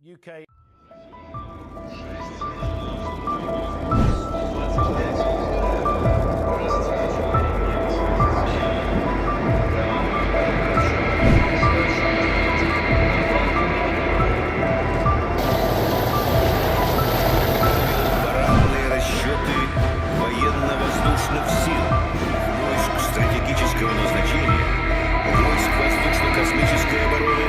UK. Барабанные расчеты военно-воздушных сил, войск стратегического назначения, войск воздушно-космической обороны.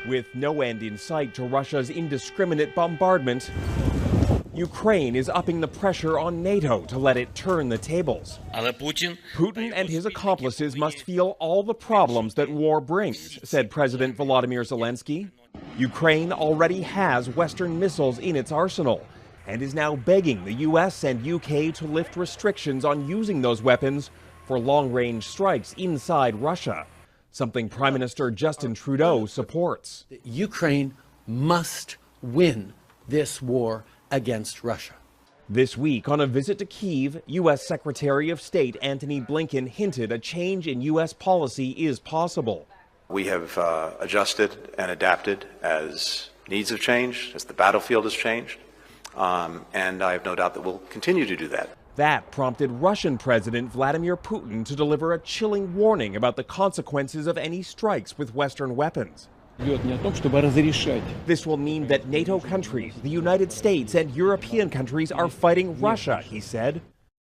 With no end in sight to Russia's indiscriminate bombardment, Ukraine is upping the pressure on NATO to let it turn the tables. Putin and his accomplices must feel all the problems that war brings, said President Volodymyr Zelensky. Ukraine already has Western missiles in its arsenal and is now begging the US and UK to lift restrictions on using those weapons for long-range strikes inside Russia, something Prime Minister Justin Trudeau supports. Ukraine must win this war against Russia. This week, on a visit to Kyiv, U.S. Secretary of State Antony Blinken hinted a change in U.S. policy is possible. We have adjusted and adapted as needs have changed, as the battlefield has changed, and I have no doubt that we'll continue to do that. That prompted Russian President Vladimir Putin to deliver a chilling warning about the consequences of any strikes with Western weapons. This will mean that NATO countries, the United States, and European countries are fighting Russia, he said.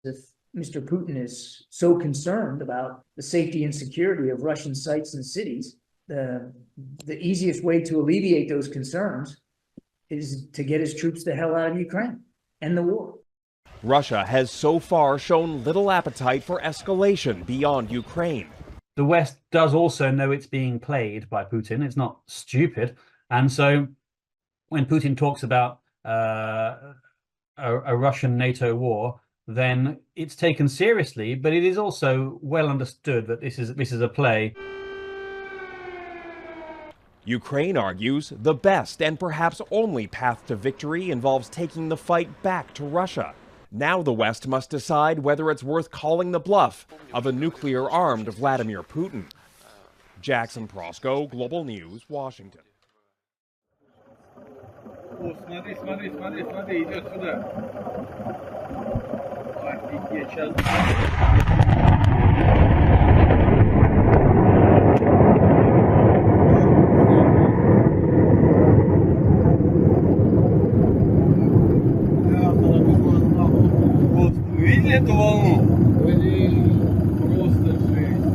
If Mr. Putin is so concerned about the safety and security of Russian sites and cities, the easiest way to alleviate those concerns is to get his troops the hell out of Ukraine, end the war. Russia has so far shown little appetite for escalation beyond Ukraine. The West does also know it's being played by Putin. It's not stupid. And so when Putin talks about a Russian NATO war, then it's taken seriously, but it is also well understood that this is a play. Ukraine argues the best and perhaps only path to victory involves taking the fight back to Russia. Now the West must decide whether it's worth calling the bluff of a nuclear-armed Vladimir Putin. Jackson Prosco, Global News, Washington. Смотри, идет сюда. Офигеть, сейчас... эту волну. Просто жесть.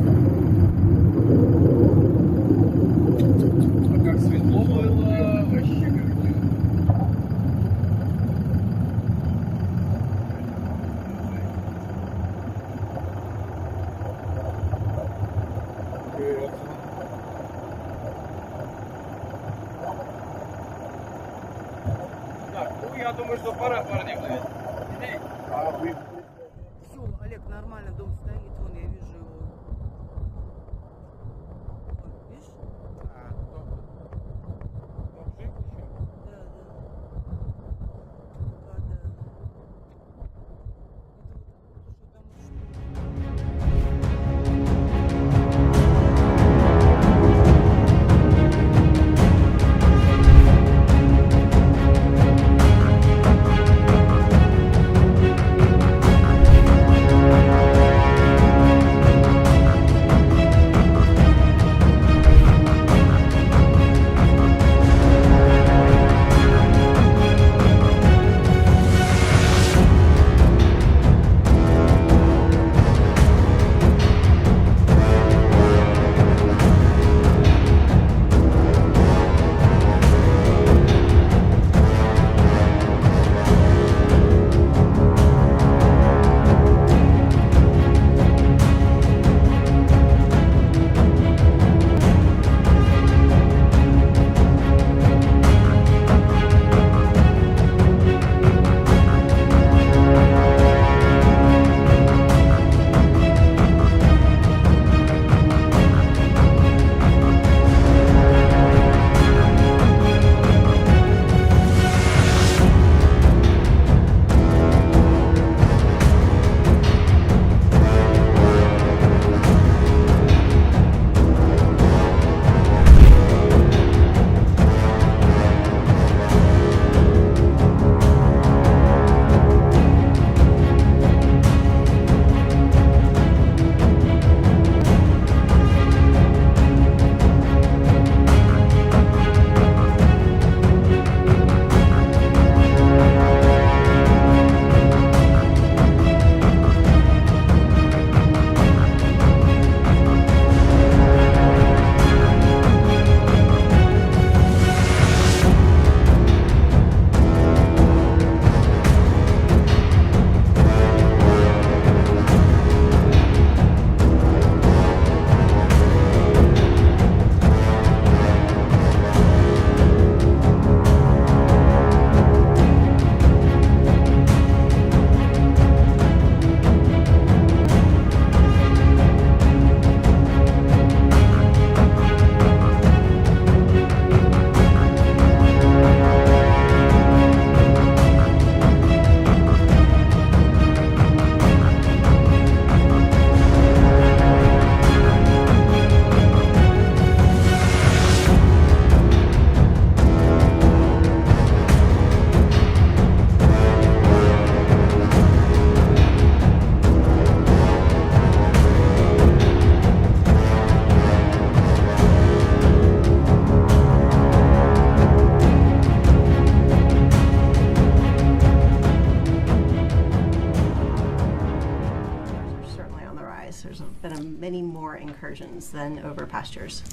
А как светло было, вообще как-то. Так, ну я думаю, что пора, парни, блядь. Все, Олег, нормально, дом стоит, вон я вижу его. Вон, видишь? Да, да. Пока, да. Это вот, что там еще? many more incursions than over pastures.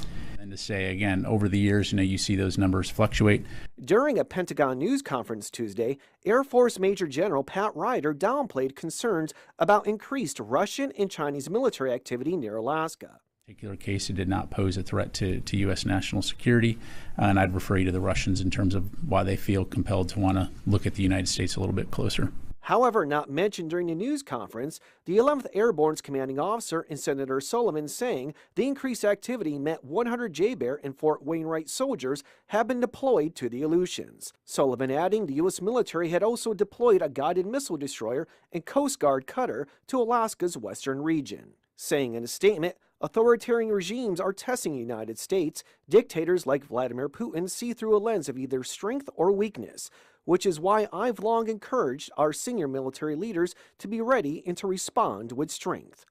And to say, again, over the years, you see those numbers fluctuate. During a Pentagon news conference Tuesday, Air Force Major General Pat Ryder downplayed concerns about increased Russian and Chinese military activity near Alaska. Particular case, it did not pose a threat to U.S. national security, and I'd refer you to the Russians in terms of why they feel compelled to want to look at the United States a little bit closer. However, not mentioned during the news conference, the 11th Airborne's commanding officer and Senator Sullivan saying the increased activity meant 100 JBER and Fort Wainwright soldiers have been deployed to the Aleutians. Sullivan adding the U.S. military had also deployed a guided missile destroyer and Coast Guard cutter to Alaska's western region. Saying in a statement, authoritarian regimes are testing the United States. Dictators like Vladimir Putin see through a lens of either strength or weakness, which is why I've long encouraged our senior military leaders to be ready and to respond with strength.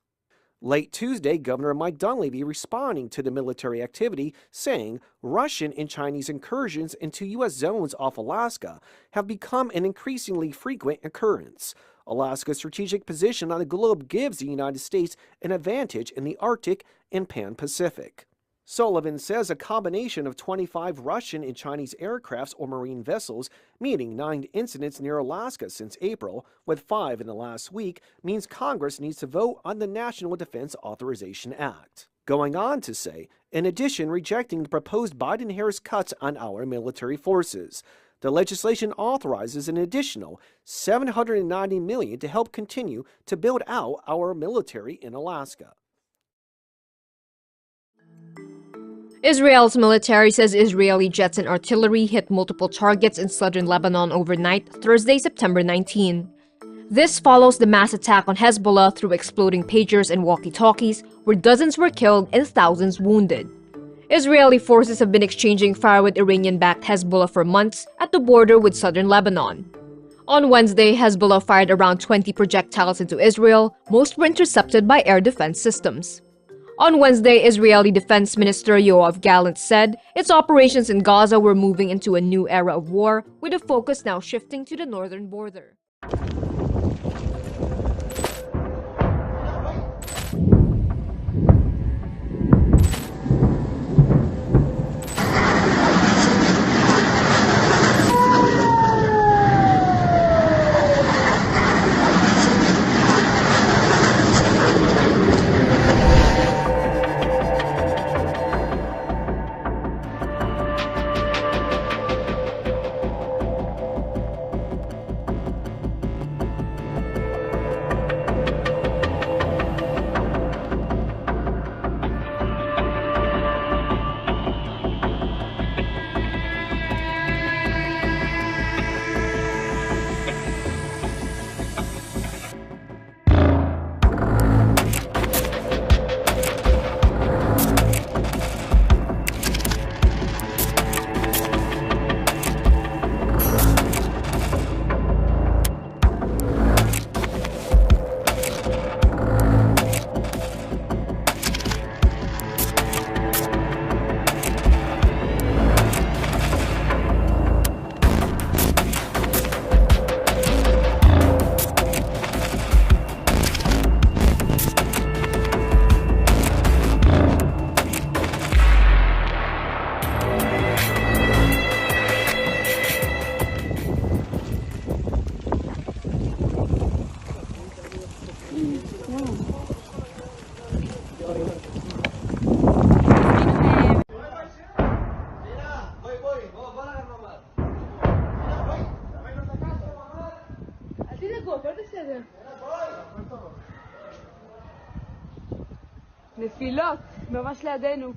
Late Tuesday, Governor Mike Dunleavy responding to the military activity, saying Russian and Chinese incursions into U.S. zones off Alaska have become an increasingly frequent occurrence. Alaska's strategic position on the globe gives the United States an advantage in the Arctic and Pan-Pacific. Sullivan says a combination of 25 Russian and Chinese aircrafts or marine vessels, meaning 9 incidents near Alaska since April, with 5 in the last week, means Congress needs to vote on the National Defense Authorization Act. Going on to say, in addition, rejecting the proposed Biden-Harris cuts on our military forces. The legislation authorizes an additional $790 million to help continue to build out our military in Alaska. Israel's military says Israeli jets and artillery hit multiple targets in southern Lebanon overnight, Thursday, September 19. This follows the mass attack on Hezbollah through exploding pagers and walkie-talkies, where dozens were killed and thousands wounded. Israeli forces have been exchanging fire with Iranian-backed Hezbollah for months at the border with southern Lebanon. On Wednesday, Hezbollah fired around 20 projectiles into Israel. Most were intercepted by air defense systems. On Wednesday, Israeli Defense Minister Yoav Gallant said its operations in Gaza were moving into a new era of war, with the focus now shifting to the northern border. נפילות, ממש לידינו.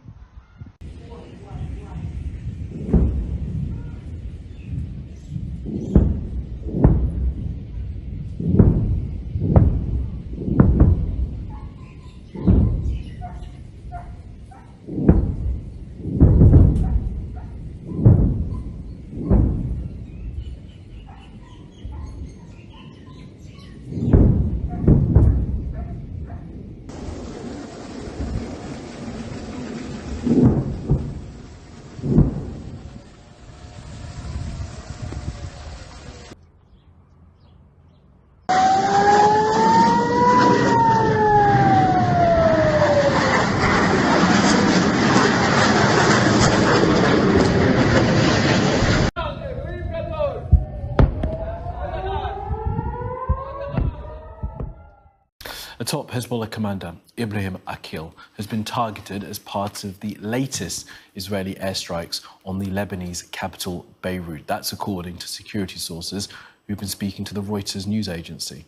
A top Hezbollah commander, Ibrahim Akil, has been targeted as part of the latest Israeli airstrikes on the Lebanese capital, Beirut. That's according to security sources who've been speaking to the Reuters news agency.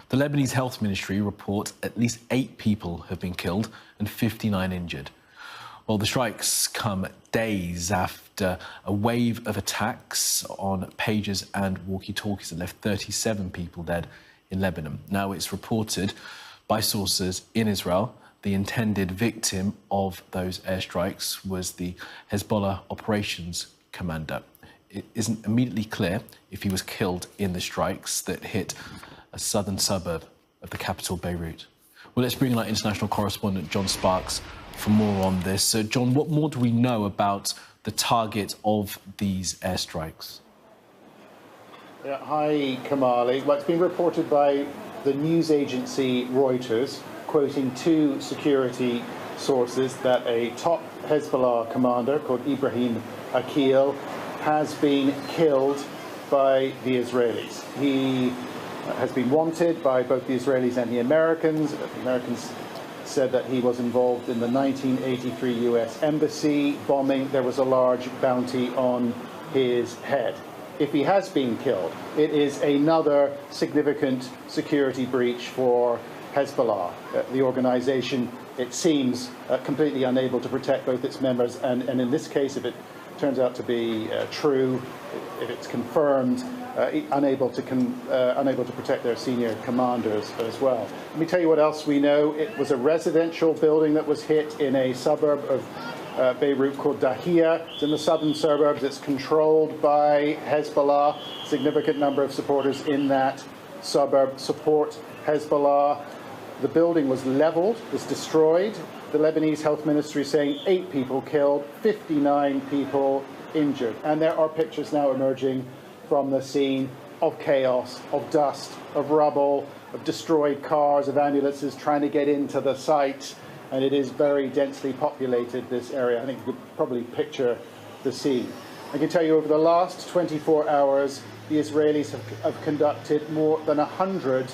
The Lebanese Health Ministry reports at least 8 people have been killed and 59 injured. Well, the strikes come days after a wave of attacks on pagers and walkie-talkies that left 37 people dead in Lebanon. Now, it's reported by sources in Israel, the intended victim of those airstrikes was the Hezbollah operations commander. It isn't immediately clear if he was killed in the strikes that hit a southern suburb of the capital, Beirut. Well, let's bring in our international correspondent, John Sparks, for more on this. So, John, what more do we know about the target of these airstrikes? Hi, Kamali. Well, it's been reported by the news agency Reuters, quoting two security sources, that a top Hezbollah commander called Ibrahim Akil has been killed by the Israelis. He has been wanted by both the Israelis and the Americans. The Americans said that he was involved in the 1983 US embassy bombing. There was a large bounty on his head. If he has been killed, it is another significant security breach for Hezbollah. The organization, it seems, completely unable to protect both its members, and in this case, if it turns out to be true, if it's confirmed, unable to protect their senior commanders as well. Let me tell you what else we know. It was a residential building that was hit in a suburb of Beirut called Dahia. It's in the southern suburbs. It's controlled by Hezbollah. Significant number of supporters in that suburb support Hezbollah. The building was leveled, was destroyed. The Lebanese health ministry saying 8 people killed, 59 people injured. And there are pictures now emerging from the scene of chaos, of dust, of rubble, of destroyed cars, of ambulances trying to get into the site. And it is very densely populated, this area. I think you could probably picture the scene. I can tell you over the last 24 hours, the Israelis have conducted more than 100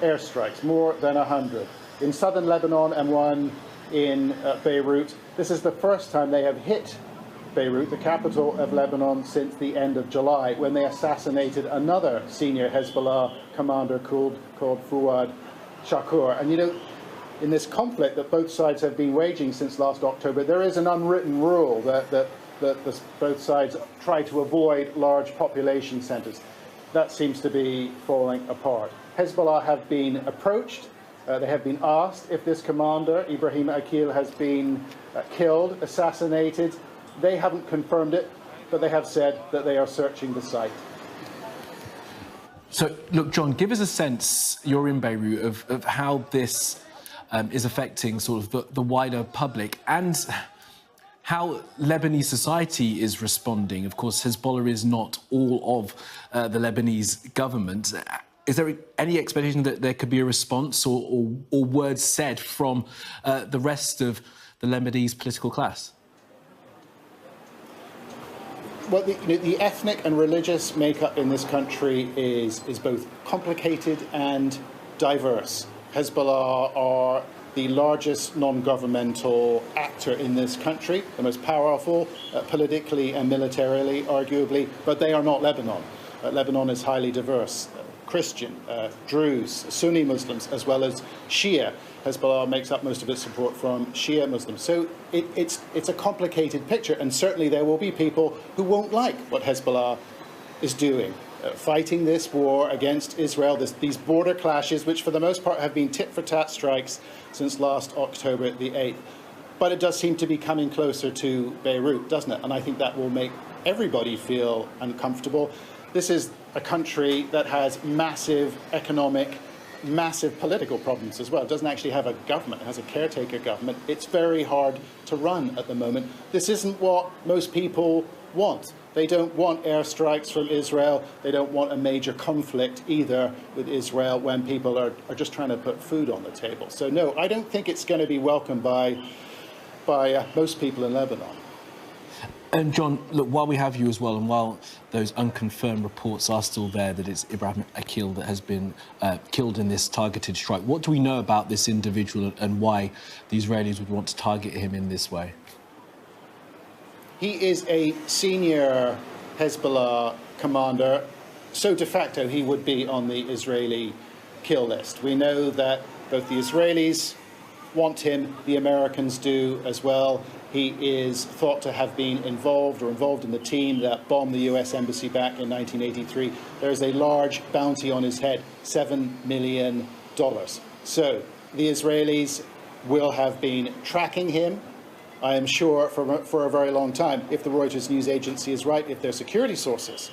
airstrikes, more than 100. In southern Lebanon and one in Beirut. This is the first time they have hit Beirut, the capital of Lebanon, since the end of July, when they assassinated another senior Hezbollah commander called Fuad Shakur. And you know, in this conflict that both sides have been waging since last October, there is an unwritten rule that both sides try to avoid large population centres. That seems to be falling apart. Hezbollah have been approached. They have been asked if this commander, Ibrahim Akil, has been killed, assassinated. They haven't confirmed it, but they have said that they are searching the site. So, look, John, give us a sense, you're in Beirut, of how this is affecting sort of the wider public and how Lebanese society is responding. Of course, Hezbollah is not all of the Lebanese government. Is there any expectation that there could be a response or words said from the rest of the Lebanese political class? Well, the ethnic and religious makeup in this country is both complicated and diverse. Hezbollah are the largest non-governmental actor in this country, the most powerful politically and militarily, arguably, but they are not Lebanon. Lebanon is highly diverse. Christian, Druze, Sunni Muslims, as well as Shia. Hezbollah makes up most of its support from Shia Muslims. So it's a complicated picture, and certainly there will be people who won't like what Hezbollah is doing, fighting this war against Israel, these border clashes, which for the most part have been tit-for-tat strikes since last October the 8th. But it does seem to be coming closer to Beirut, doesn't it? And I think that will make everybody feel uncomfortable. This is a country that has massive economic, massive political problems as well. It doesn't actually have a government. It has a caretaker government. It's very hard to run at the moment. This isn't what most people want. They don't want airstrikes from Israel. They don't want a major conflict either with Israel when people are just trying to put food on the table. So no, I don't think it's going to be welcomed by most people in Lebanon. And John, look, while we have you as well, and while those unconfirmed reports are still there that it's Ibrahim Akil that has been killed in this targeted strike, what do we know about this individual and why the Israelis would want to target him in this way? He is a senior Hezbollah commander, so de facto he would be on the Israeli kill list. We know that both the Israelis want him, the Americans do as well. He is thought to have been involved in the team that bombed the US embassy back in 1983. There is a large bounty on his head, $7 million. So the Israelis will have been tracking him, I am sure, for a very long time. If the Reuters news agency is right, if their security sources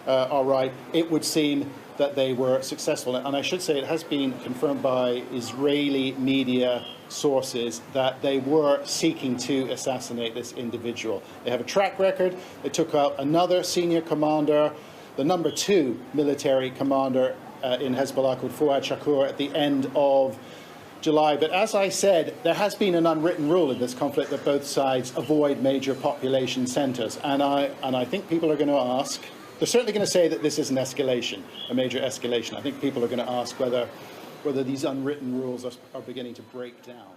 are right, it would seem that they were successful. And I should say it has been confirmed by Israeli media sources that they were seeking to assassinate this individual. They have a track record. They took out another senior commander the number 2 military commander in Hezbollah called Fouad Shakur at the end of July. But as I said, there has been an unwritten rule in this conflict that both sides avoid major population centres. And I think people are going to ask, they're certainly going to say that this is an escalation, a major escalation. I think people are going to ask whether these unwritten rules are beginning to break down.